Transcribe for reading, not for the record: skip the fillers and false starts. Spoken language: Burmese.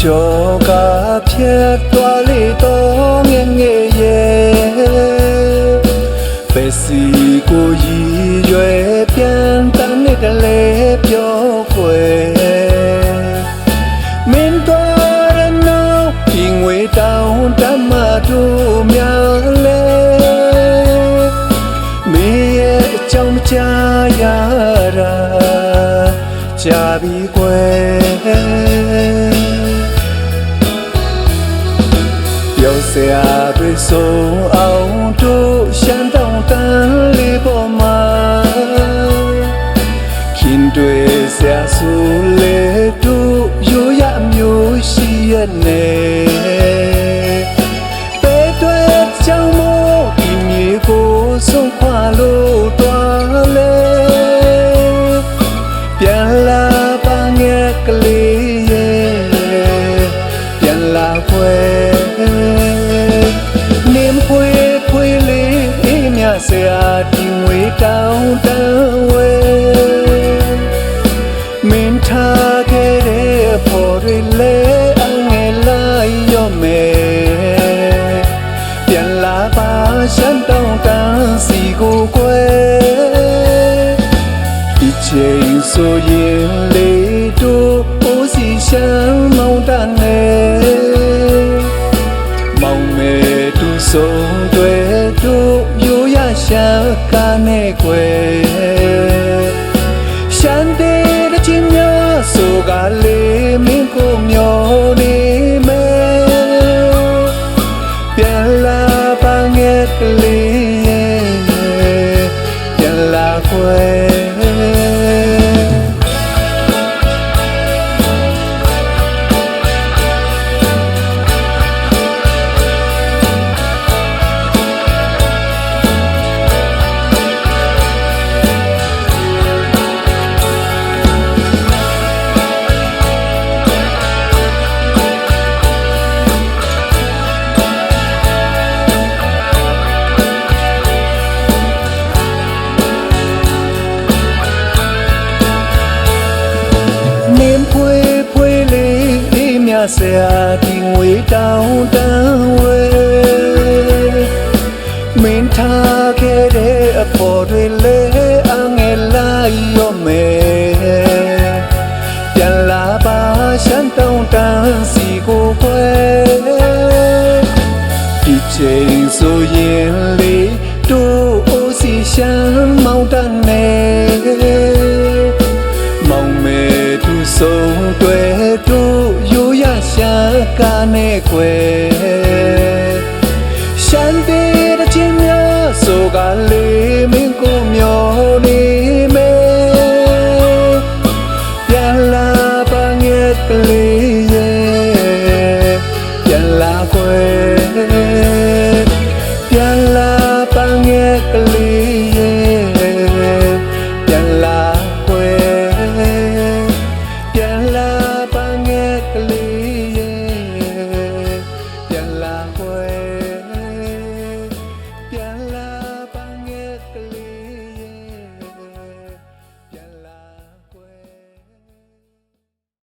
ကြောကဖြတ်သွားလေတော့ငယ်ငယ်ရဲ့ပဲစီကိုရည်ရွယ်ပြန်တန်းနေတယ်လေပြောခွေမင်းတော်ရနောဒီငွေတောင်းတမတို့များလဲမင်းရဲ့အကြောင်းကြားရတာကြာပြီကွယ်ပြောစရာတွေဆုံးအောင်တို့ရှမ်းတောင်တန်းလေးပေါ်မှာခင်တွေဆရာဆိုလေတို့ရိုးရမျိုးရှိရနေပဲတွေကြောင့်မို့ဒီမြေကိုဆုံးခွာလို့တွားလေပြန်လာပါငယ်ကလေးရဲ့ပြန်လာခွဲနင်းဖွေဖွေလေးအေးမြဆရာဒီငွေတောင်းတဝဲမင်းထားခဲ့တဲ့ဖို့တွေလဲအငယ်လိုက်ရောမယ်ပြန်လာပါရှမ်းတောင်းတန်းစီကိုကွယ်ဒီချိန်ဆိုရင်လေတို့အိုးစီရှမ်းမောင်းတန်းနဲ့မောင်မဲသူဆုံးတွေတို့ရိုးရရှမ်းကားနဲ့ကွယ်ရှမ်းတဲ့ချင်းများဆိုကလေးမင်းကိုမျောနေမယ်ပြန်လာပါငယ်ကလေးရဲ့ပြန်လာခွဲနင်းဖွေဖွေလေးအေးမြဆရာဒီငွေတောင်းတန်းဝဲမင်းထားခဲ့တဲ့အဖို့တွေလဲအငယ်လိုက်ရောမယ်ပြန်လာပါရှမ်းတောင်းတန်းစီကိုခွဲဒီချိန်ဆိုရင်လေတို့အိုးစီရှမ်းမောင်းတန်းနေမောင်မဲသူဆုံးတွေတို့ရိုးရရှမ်းကားနဲ့ကွယ်ရှမ်းတဲ့ချင်းများဆိုကလေးမင်းကိုမျောနေ